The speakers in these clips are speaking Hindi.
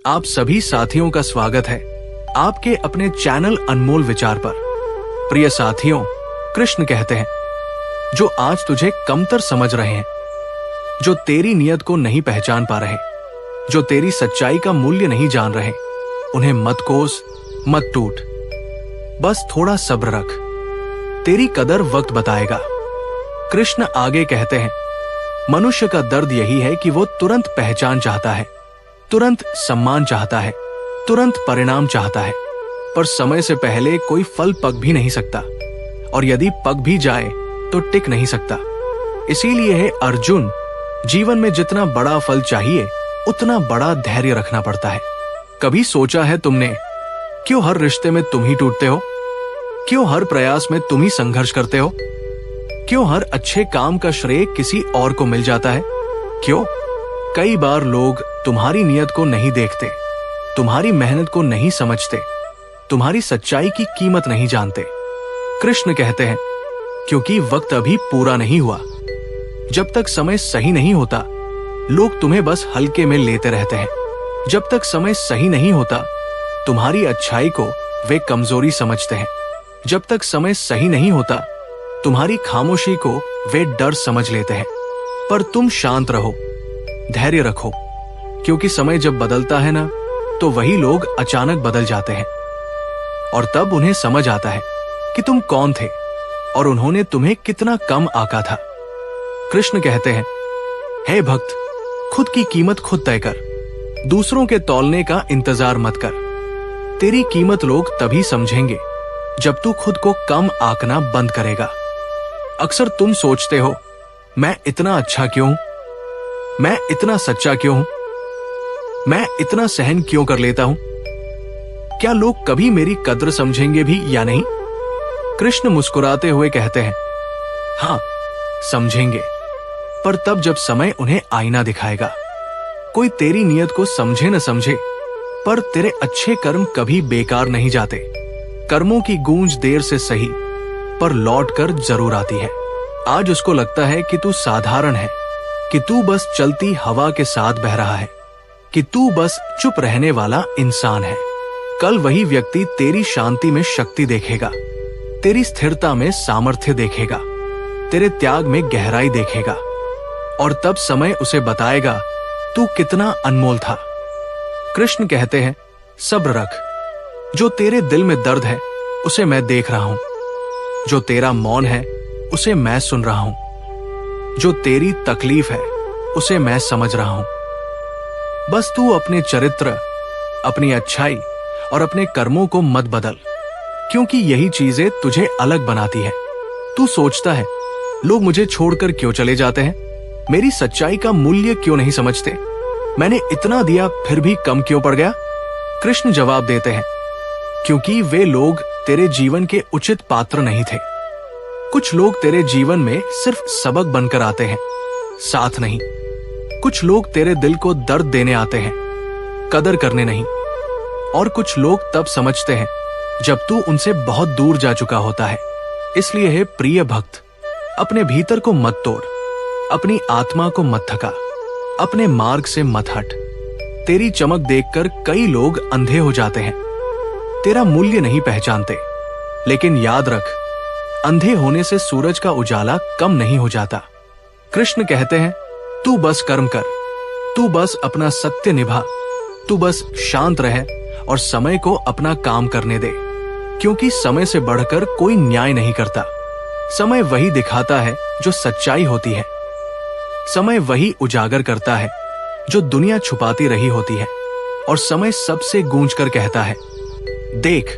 आप सभी साथियों का स्वागत है आपके अपने चैनल अनमोल विचार पर। प्रिय साथियों, कृष्ण कहते हैं, जो आज तुझे कमतर समझ रहे हैं, जो तेरी नियत को नहीं पहचान पा रहे, जो तेरी सच्चाई का मूल्य नहीं जान रहे, उन्हें मत कोस, मत टूट, बस थोड़ा सब्र रख, तेरी कदर वक्त बताएगा। कृष्ण आगे कहते हैं, मनुष्य का दर्द यही है कि वो तुरंत पहचान चाहता है, तुरंत सम्मान चाहता है, तुरंत परिणाम चाहता है, पर समय से पहले कोई फल पक भी नहीं सकता, और यदि पक भी जाए तो टिक नहीं सकता। इसीलिए है अर्जुन, जीवन में जितना बड़ा फल चाहिए उतना बड़ा धैर्य रखना पड़ता है। कभी सोचा है तुमने, क्यों हर रिश्ते में तुम ही टूटते हो? क्यों हर प्रयास में तुम ही संघर्ष करते हो? क्यों हर अच्छे काम का श्रेय किसी और को मिल जाता है? क्यों? कई बार लोग तुम्हारी नियत को नहीं देखते, तुम्हारी मेहनत को नहीं समझते, तुम्हारी सच्चाई की कीमत नहीं जानते। कृष्ण कहते हैं, क्योंकि वक्त अभी पूरा नहीं हुआ। जब तक समय सही नहीं होता, लोग तुम्हें बस हल्के में लेते रहते हैं। जब तक समय सही नहीं होता, तुम्हारी अच्छाई को वे कमजोरी समझते हैं। जब तक समय सही नहीं होता, तुम्हारी खामोशी को वे डर समझ लेते हैं। पर तुम शांत रहो, धैर्य रखो, क्योंकि समय जब बदलता है ना, तो वही लोग अचानक बदल जाते हैं, और तब उन्हें समझ आता है कि तुम कौन थे और उन्होंने तुम्हें कितना कम आंका था। कृष्ण कहते हैं, हे भक्त, खुद की कीमत खुद तय कर, दूसरों के तौलने का इंतजार मत कर। तेरी कीमत लोग तभी समझेंगे जब तू खुद को कम आंकना बंद करेगा। अक्सर तुम सोचते हो, मैं इतना अच्छा क्यों हूं? मैं इतना सच्चा क्यों हूं? मैं इतना सहन क्यों कर लेता हूं? क्या लोग कभी मेरी कद्र समझेंगे भी या नहीं? कृष्ण मुस्कुराते हुए कहते हैं, हां, समझेंगे, पर तब जब समय उन्हें आईना दिखाएगा। कोई तेरी नियत को समझे न समझे, पर तेरे अच्छे कर्म कभी बेकार नहीं जाते। कर्मों की गूंज देर से सही, पर लौट कर जरूर आती है। आज उसको लगता है कि तू साधारण है, कि तू बस चलती हवा के साथ बह रहा है, कि तू बस चुप रहने वाला इंसान है। कल वही व्यक्ति तेरी शांति में शक्ति देखेगा, तेरी स्थिरता में सामर्थ्य देखेगा, तेरे त्याग में गहराई देखेगा, और तब समय उसे बताएगा तू कितना अनमोल था। कृष्ण कहते हैं, सब्र रख, जो तेरे दिल में दर्द है उसे मैं देख रहा हूं, जो तेरा मौन है उसे मैं सुन रहा हूं, जो तेरी तकलीफ है उसे मैं समझ रहा हूं। बस तू अपने चरित्र, अपनी अच्छाई और अपने कर्मों को मत बदल, क्योंकि यही चीजें तुझे अलग बनाती है। तू सोचता है, लोग मुझे छोड़कर क्यों चले जाते हैं? मेरी सच्चाई का मूल्य क्यों नहीं समझते? मैंने इतना दिया फिर भी कम क्यों पड़ गया? कृष्ण जवाब देते हैं, क्योंकि वे लोग तेरे जीवन के उचित पात्र नहीं थे। कुछ लोग तेरे जीवन में सिर्फ सबक बनकर आते हैं, साथ नहीं। कुछ लोग तेरे दिल को दर्द देने आते हैं, कदर करने नहीं। और कुछ लोग तब समझते हैं जब तू उनसे बहुत दूर जा चुका होता है। इसलिए है प्रिय भक्त, अपने भीतर को मत तोड़, अपनी आत्मा को मत थका, अपने मार्ग से मत हट। तेरी चमक देखकर कई लोग अंधे हो जाते हैं, तेरा मूल्य नहीं पहचानते। लेकिन याद रख, अंधे होने से सूरज का उजाला कम नहीं हो जाता। कृष्ण कहते हैं, तू बस कर्म कर, तू बस अपना सत्य निभा, तू बस शांत रह और समय को अपना काम करने दे, क्योंकि समय से बढ़कर कोई न्याय नहीं करता। समय वही दिखाता है जो सच्चाई होती है। समय वही उजागर करता है जो दुनिया छुपाती रही होती है। और समय सबसे गूंज कर कहता है, देख,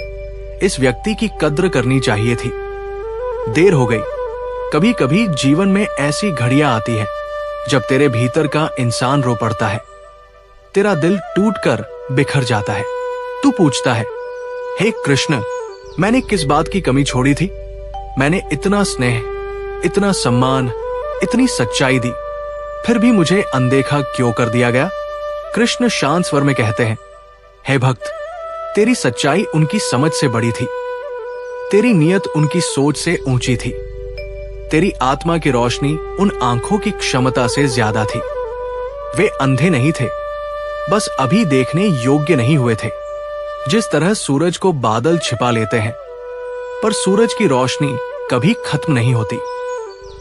इस व्यक्ति की कद्र करनी चाहिए थी, देर हो गई। कभी कभी जीवन में ऐसी घड़ियां आती है जब तेरे भीतर का इंसान रो पड़ता है, तेरा दिल टूटकर बिखर जाता है। तू पूछता है, हे कृष्ण, मैंने किस बात की कमी छोड़ी थी? मैंने इतना स्नेह, इतना सम्मान, इतनी सच्चाई दी, फिर भी मुझे अनदेखा क्यों कर दिया गया? कृष्ण शांत स्वर में कहते हैं, हे भक्त, तेरी सच्चाई उनकी समझ से बड़ी थी, तेरी नियत उनकी सोच से ऊंची थी, तेरी आत्मा की रोशनी उन आंखों की क्षमता से ज्यादा थी। वे अंधे नहीं थे, बस अभी देखने योग्य नहीं हुए थे। जिस तरह सूरज को बादल छिपा लेते हैं, पर सूरज की रोशनी कभी खत्म नहीं होती,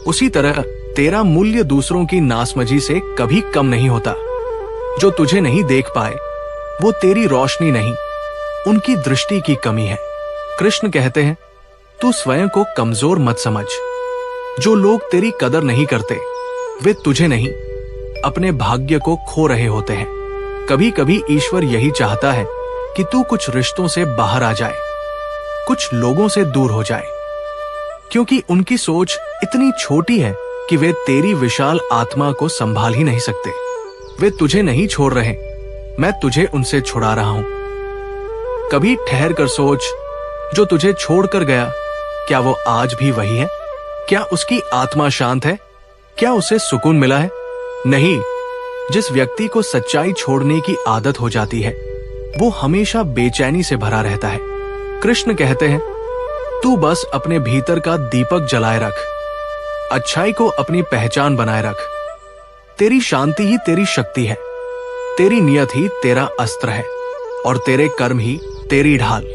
उसी तरह तेरा मूल्य दूसरों की नासमझी से कभी कम नहीं होता। जो तुझे नहीं देख पाए वो तेरी रोशनी नहीं, उनकी दृष्टि की कमी है। कृष्ण कहते हैं, तू स्वयं को कमजोर मत समझ। जो लोग तेरी कदर नहीं करते वे तुझे नहीं, अपने भाग्य को खो रहे होते हैं। कभी कभी ईश्वर यही चाहता है कि तू कुछ रिश्तों से बाहर आ जाए, कुछ लोगों से दूर हो जाए, क्योंकि उनकी सोच इतनी छोटी है कि वे तेरी विशाल आत्मा को संभाल ही नहीं सकते। वे तुझे नहीं छोड़ रहे, मैं तुझे उनसे छुड़ा रहा हूं। कभी ठहर कर सोच, जो तुझे छोड़कर गया क्या वो आज भी वही है? क्या उसकी आत्मा शांत है? क्या उसे सुकून मिला है? नहीं। जिस व्यक्ति को सच्चाई छोड़ने की आदत हो जाती है वो हमेशा बेचैनी से भरा रहता है। कृष्ण कहते हैं, तू बस अपने भीतर का दीपक जलाए रख, अच्छाई को अपनी पहचान बनाए रख। तेरी शांति ही तेरी शक्ति है, तेरी नियत ही तेरा अस्त्र है और तेरे कर्म ही तेरी ढाल।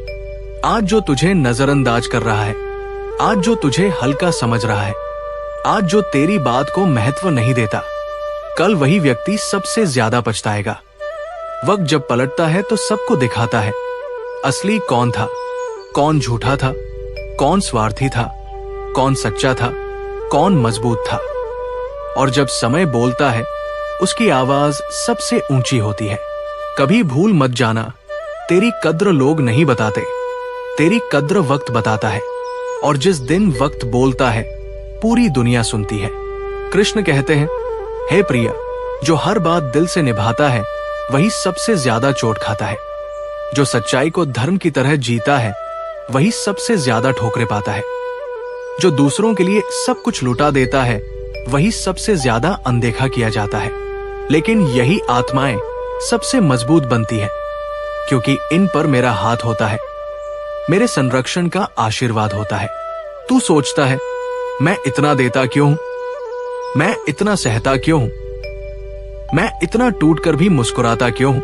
आज जो तुझे नजरअंदाज कर रहा है, आज जो तुझे हल्का समझ रहा है, आज जो तेरी बात को महत्व नहीं देता, कल वही व्यक्ति सबसे ज्यादा पछताएगा। वक्त जब पलटता है तो सबको दिखाता है असली कौन था, कौन झूठा था, कौन स्वार्थी था, कौन सच्चा था, कौन मजबूत था। और जब समय बोलता है उसकी आवाज सबसे ऊंची होती है। कभी भूल मत जाना, तेरी कद्र लोग नहीं बताते, तेरी कद्र वक्त बताता है। और जिस दिन वक्त बोलता है पूरी दुनिया सुनती है। कृष्ण कहते हैं, हे प्रिय, जो हर बात दिल से निभाता है वही सबसे ज्यादा चोट खाता है। जो सच्चाई को धर्म की तरह जीता है वही सबसे ज्यादा ठोकरें पाता है। जो दूसरों के लिए सब कुछ लुटा देता है वही सबसे ज्यादा अनदेखा किया जाता है। लेकिन यही आत्माएं सबसे मजबूत बनती हैं, क्योंकि इन पर मेरा हाथ होता है, मेरे संरक्षण का आशीर्वाद होता है। तू सोचता है, मैं इतना देता क्यों हूं, मैं इतना सहता क्यों हूं, मैं इतना टूटकर भी मुस्कुराता क्यों हूं?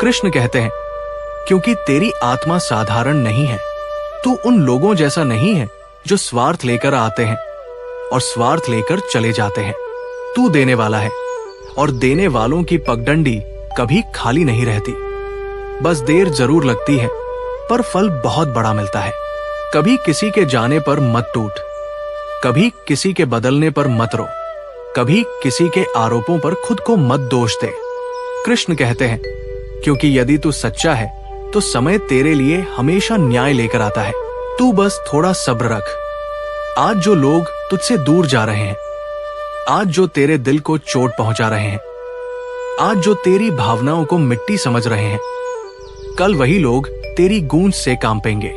कृष्ण कहते हैं, क्योंकि तेरी आत्मा साधारण नहीं है। तू उन लोगों जैसा नहीं है जो स्वार्थ लेकर आते हैं और स्वार्थ लेकर चले जाते हैं। तू देने वाला है और देने वालों की पगडंडी कभी खाली नहीं रहती। बस देर जरूर लगती है पर फल बहुत बड़ा मिलता है। कभी किसी के जाने पर मत टूट, कभी किसी के बदलने पर मत रो, कभी किसी के आरोपों पर खुद को मत दोष दे। कृष्ण कहते हैं, क्योंकि यदि तू सच्चा है तो समय तेरे लिए हमेशा न्याय लेकर आता है। तू बस थोड़ा सब्र रख। आज जो लोग तुझसे दूर जा रहे हैं, आज जो तेरे दिल को चोट पहुंचा रहे हैं, आज जो तेरी भावनाओं को मिट्टी समझ रहे हैं, कल वही लोग तेरी गूंज से कांपेंगे।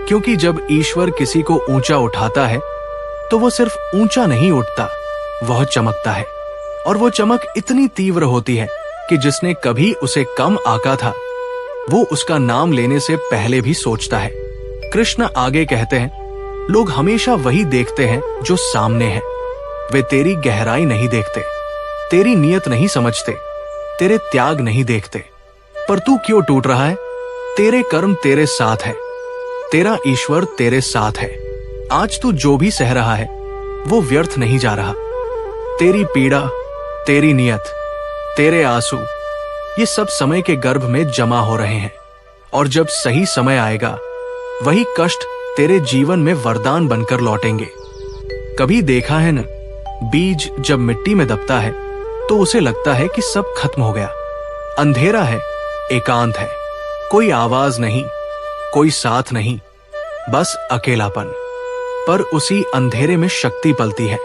क्योंकि जब ईश्वर किसी को ऊंचा उठाता है तो वो सिर्फ ऊंचा नहीं उठता, वह चमकता है। और वो चमक इतनी तीव्र होती है कि जिसने कभी उसे कम आंका था वो उसका नाम लेने से पहले भी सोचता है। कृष्ण आगे कहते हैं, लोग हमेशा वही देखते हैं जो सामने है, वे तेरी गहराई नहीं देखते, तेरी नियत नहीं समझते, तेरे त्याग नहीं देखते। पर तू क्यों टूट रहा है? तेरे कर्म तेरे साथ है, तेरा ईश्वर तेरे साथ है। आज तू जो भी सह रहा है वो व्यर्थ नहीं जा रहा। तेरी पीड़ा, तेरी नियत, तेरे आंसू, ये सब समय के गर्भ में जमा हो रहे हैं। और जब सही समय आएगा वही कष्ट तेरे जीवन में वरदान बनकर लौटेंगे। कभी देखा है न, बीज जब मिट्टी में दबता है तो उसे लगता है कि सब खत्म हो गया। अंधेरा है, एकांत है, कोई आवाज नहीं, कोई साथ नहीं, बस अकेलापन। पर उसी अंधेरे में शक्ति पलती है,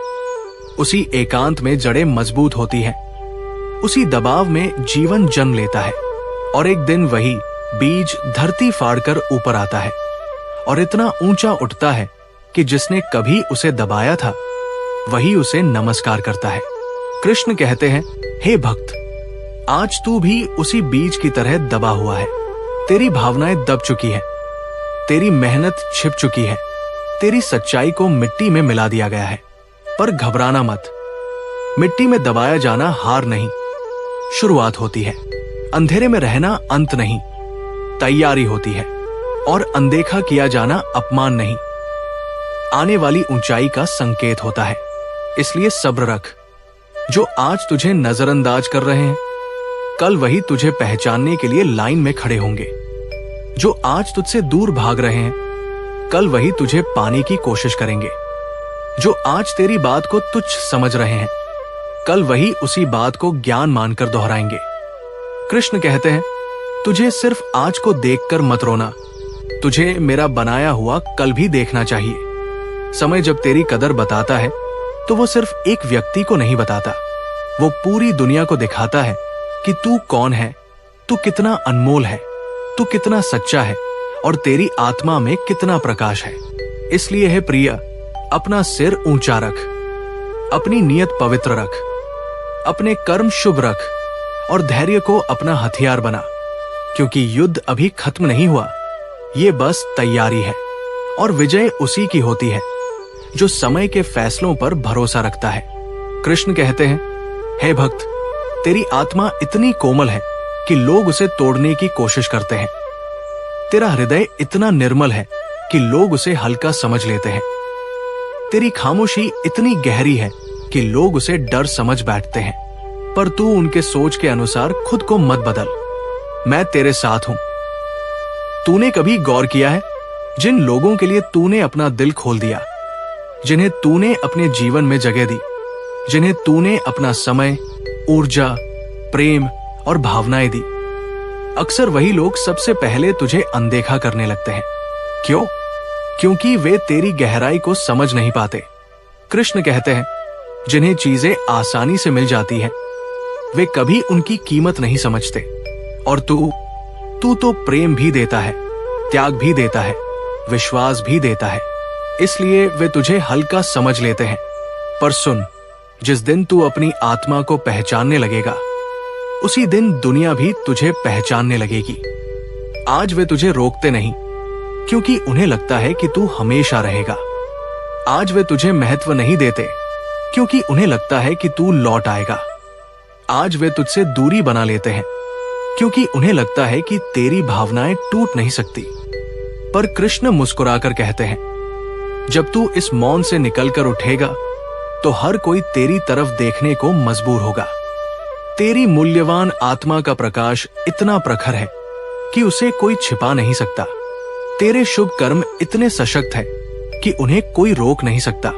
उसी एकांत में जड़ें मजबूत होती हैं, उसी दबाव में जीवन जन्म लेता है। और एक दिन वही बीज धरती फाड़कर ऊपर आता है और इतना ऊंचा उठता है कि जिसने कभी उसे दबाया था वही उसे नमस्कार करता है। कृष्ण कहते हैं, हे भक्त, आज तू भी उसी बीज की तरह दबा हुआ है। तेरी भावनाएं दब चुकी है, तेरी मेहनत छिप चुकी है, तेरी सच्चाई को मिट्टी में मिला दिया गया है। पर घबराना मत, मिट्टी में दबाया जाना हार नहीं, शुरुआत होती है। अंधेरे में रहना अंत नहीं, तैयारी होती है। और अनदेखा किया जाना अपमान नहीं, आने वाली ऊंचाई का संकेत होता है। इसलिए सब्र रख। जो आज तुझे नजरअंदाज कर रहे हैं, कल वही तुझे पहचानने के लिए लाइन में खड़े होंगे। जो आज तुझसे दूर भाग रहे हैं, कल वही तुझे पाने की कोशिश करेंगे। जो आज तेरी बात को तुच्छ समझ रहे हैं, कल वही उसी बात को ज्ञान मानकर दोहराएंगे। कृष्ण कहते हैं, तुझे सिर्फ आज को देखकर मत रोना, तुझे मेरा बनाया हुआ कल भी देखना चाहिए। समय जब तेरी कदर बताता है, तो वो सिर्फ एक व्यक्ति को नहीं बताता, वो पूरी दुनिया को दिखाता है कि तू कौन है, तू कितना अनमोल है, तू कितना सच्चा है और तेरी आत्मा में कितना प्रकाश है। इसलिए है प्रिय, अपना सिर ऊंचा रख, अपनी नियत पवित्र रख, अपने कर्म शुभ रख और धैर्य को अपना हथियार बना, क्योंकि युद्ध अभी खत्म नहीं हुआ, ये बस तैयारी है। और विजय उसी की होती है जो समय के फैसलों पर भरोसा रखता है। कृष्ण कहते हैं, हे भक्त, तेरी आत्मा इतनी कोमल है कि लोग उसे तोड़ने की कोशिश करते हैं। तेरा हृदय इतना निर्मल है कि लोग उसे हल्का समझ लेते हैं। तेरी खामोशी इतनी गहरी है कि लोग उसे डर समझ बैठते हैं। पर तू उनके सोच के अनुसार खुद को मत बदल, मैं तेरे साथ हूं। तूने कभी गौर किया है, जिन लोगों के लिए तूने अपना दिल खोल दिया, जिन्हें तूने अपने जीवन में जगह दी, जिन्हें तूने अपना समय, ऊर्जा, प्रेम और भावनाएं दी, अक्सर वही लोग सबसे पहले तुझे अनदेखा करने लगते हैं। क्यों? क्योंकि वे तेरी गहराई को समझ नहीं पाते। कृष्ण कहते हैं, जिन्हें चीजें आसानी से मिल जाती हैं, वे कभी उनकी कीमत नहीं समझते। और तू तो प्रेम भी देता है, त्याग भी देता है, विश्वास भी देता है, इसलिए वे तुझे हल्का समझ लेते हैं। पर सुन, जिस दिन तू अपनी आत्मा को पहचानने लगेगा, उसी दिन दुनिया भी तुझे पहचानने लगेगी। आज वे तुझे रोकते नहीं, क्योंकि उन्हें लगता है कि तू हमेशा रहेगा। आज वे तुझे महत्व नहीं देते, क्योंकि उन्हें लगता है कि तू लौट आएगा। आज वे तुझसे दूरी बना लेते हैं, क्योंकि उन्हें लगता है कि तेरी भावनाएं टूट नहीं सकती। पर कृष्ण मुस्कुराकर कहते हैं, जब तू इस मौन से निकलकर उठेगा, तो हर कोई तेरी तरफ देखने को मजबूर होगा। तेरी मूल्यवान आत्मा का प्रकाश इतना प्रखर है कि उसे कोई छिपा नहीं सकता। तेरे शुभ कर्म इतने सशक्त हैं कि उन्हें कोई रोक नहीं सकता।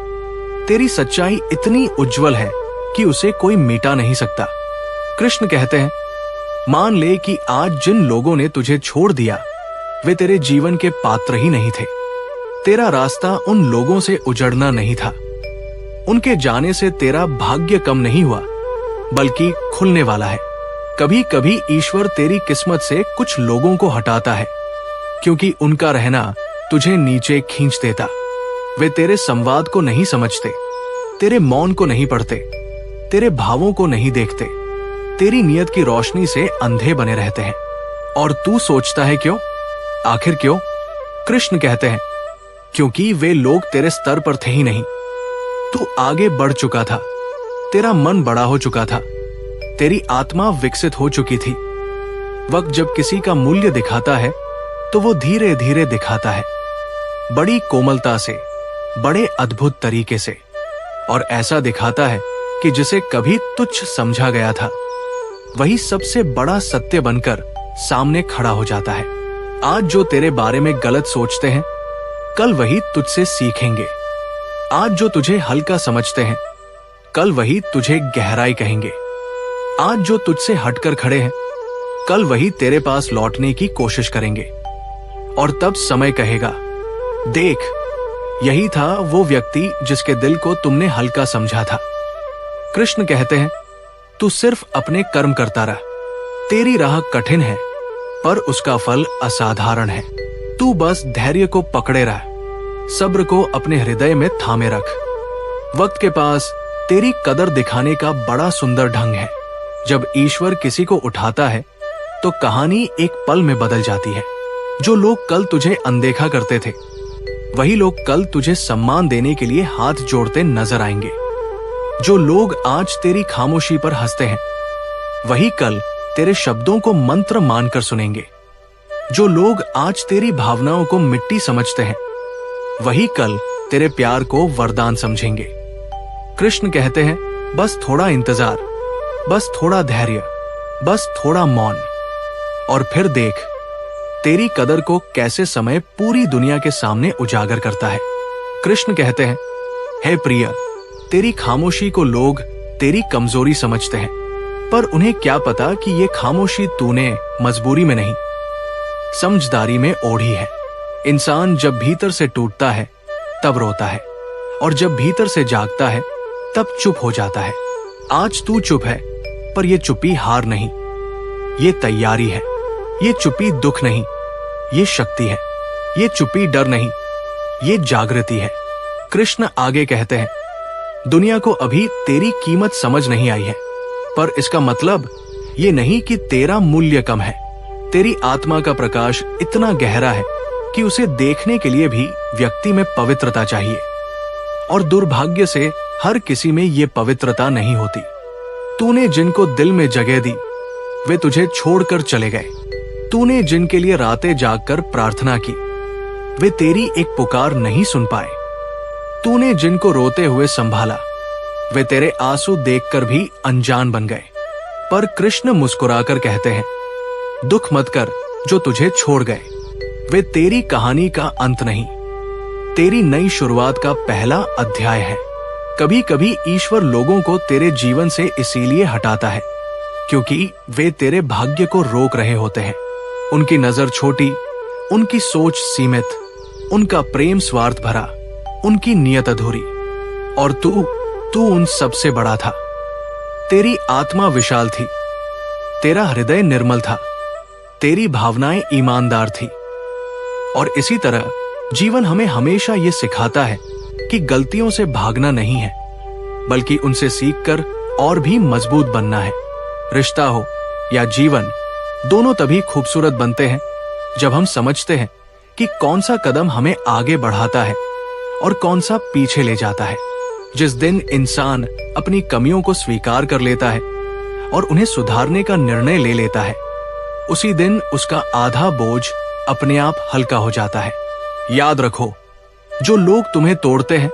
तेरी सच्चाई इतनी उज्जवल है कि उसे कोई मिटा नहीं सकता। कृष्ण कहते हैं, मान ले कि आज जिन लोगों ने तुझे छोड़ दिया, वे तेरे जीवन के पात्र ही नहीं थे। तेरा रास्ता उन लोगों से उजड़ना नहीं था। उनके जाने से तेरा भाग्य कम नहीं हुआ, बल्कि खुलने वाला है। कभी कभी ईश्वर तेरी किस्मत से कुछ लोगों को हटाता है, क्योंकि उनका रहना तुझे नीचे खींच देता। वे तेरे संवाद को नहीं समझते, तेरे मौन को नहीं पढ़ते, तेरे भावों को नहीं देखते, तेरी नियत की रोशनी से अंधे बने रहते हैं। और तू सोचता है क्यों? आखिर क्यों? कृष्ण कहते हैं, क्योंकि वे लोग तेरे स्तर पर थे ही नहीं। तू आगे बढ़ चुका था, तेरा मन बड़ा हो चुका था, तेरी आत्मा विकसित हो चुकी थी। वक्त जब किसी का मूल्य दिखाता है, तो वो धीरे धीरे दिखाता है, बड़ी कोमलता से, बड़े अद्भुत तरीके से, और ऐसा दिखाता है कि जिसे कभी तुच्छ समझा गया था, वही सबसे बड़ा सत्य बनकर सामने खड़ा हो जाता है। आज जो तेरे बारे में गलत सोचते हैं, कल वही तुझसे सीखेंगे। आज जो तुझे हल्का समझते हैं, कल वही तुझे गहराई कहेंगे। आज जो तुझसे हटकर खड़े हैं, कल वही तेरे पास लौटने की कोशिश करेंगे। और तब समय कहेगा, देख, यही था वो व्यक्ति जिसके दिल को तुमने हल्का समझा था। कृष्ण कहते हैं, तू सिर्फ अपने कर्म करता रह। तेरी राह कठिन है, पर उसका फल असाधारण है। तू बस धैर्य को पकड़े रह, सब्र को अपने हृदय में थामे रख। वक्त के पास तेरी कदर दिखाने का बड़ा सुंदर ढंग है। जब ईश्वर किसी को उठाता है, तो कहानी एक पल में बदल जाती है। जो लोग कल तुझे अनदेखा करते थे, वही लोग कल तुझे सम्मान देने के लिए हाथ जोड़ते नजर आएंगे। जो लोग आज तेरी खामोशी पर हंसते हैं, वही कल तेरे शब्दों को मंत्र मानकर सुनेंगे। जो लोग आज तेरी भावनाओं को मिट्टी समझते हैं, वही कल तेरे प्यार को वरदान समझेंगे। कृष्ण कहते हैं, बस थोड़ा इंतजार, बस थोड़ा धैर्य, बस थोड़ा मौन, और फिर देख तेरी कदर को कैसे समय पूरी दुनिया के सामने उजागर करता है। कृष्ण कहते हैं, हे प्रिय, तेरी खामोशी को लोग तेरी कमजोरी समझते हैं, पर उन्हें क्या पता कि ये खामोशी तूने मजबूरी में नहीं, समझदारी में ओढ़ी है। इंसान जब भीतर से टूटता है तब रोता है, और जब भीतर से जागता है तब चुप हो जाता है। आज तू चुप है, पर ये चुप्पी हार नहीं, ये तैयारी है। ये चुप्पी दुख नहीं, ये शक्ति है। ये चुप्पी डर नहीं, ये जागृति है। कृष्ण आगे कहते हैं, दुनिया को अभी तेरी कीमत समझ नहीं आई है, पर इसका मतलब ये नहीं कि तेरा मूल्य कम है। तेरी आत्मा का प्रकाश इतना गहरा है कि उसे देखने के लिए भी व्यक्ति में पवित्रता चाहिए, और दुर्भाग्य से हर किसी में ये पवित्रता नहीं होती। तूने जिनको दिल में जगह दी, वे तुझे छोड़कर चले गए। तूने जिनके लिए रातें जागकर प्रार्थना की, वे तेरी एक पुकार नहीं सुन पाए। तूने जिनको रोते हुए संभाला, वे तेरे आंसू देखकर भी अनजान बन गए। पर कृष्ण मुस्कुराकर कहते हैं, दुख मत कर जो तुझे छोड़ गए, वे तेरी कहानी का अंत नहीं, तेरी नई शुरुआत का पहला अध्याय है। कभी कभी ईश्वर लोगों को तेरे जीवन से इसीलिए हटाता है क्योंकि वे तेरे भाग्य को रोक रहे होते हैं। उनकी नजर छोटी, उनकी सोच सीमित, उनका प्रेम स्वार्थ भरा, उनकी नियत अधूरी, और तू उन सबसे बड़ा था। तेरी आत्मा विशाल थी, तेरा हृदय निर्मल था, तेरी भावनाएं ईमानदार थी। और इसी तरह जीवन हमें हमेशा ये सिखाता है कि गलतियों से भागना नहीं है, बल्कि उनसे सीखकर और भी मजबूत बनना है। रिश्ता हो या जीवन, दोनों तभी खूबसूरत बनते हैं जब हम समझते हैं कि कौन सा कदम हमें आगे बढ़ाता है और कौन सा पीछे ले जाता है। जिस दिन इंसान अपनी कमियों को स्वीकार कर लेता है और उन्हें सुधारने का निर्णय ले लेता है, उसी दिन उसका आधा बोझ अपने आप हल्का हो जाता है। याद रखो, जो लोग तुम्हें तोड़ते हैं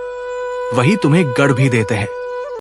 वही तुम्हें गढ़ भी देते हैं।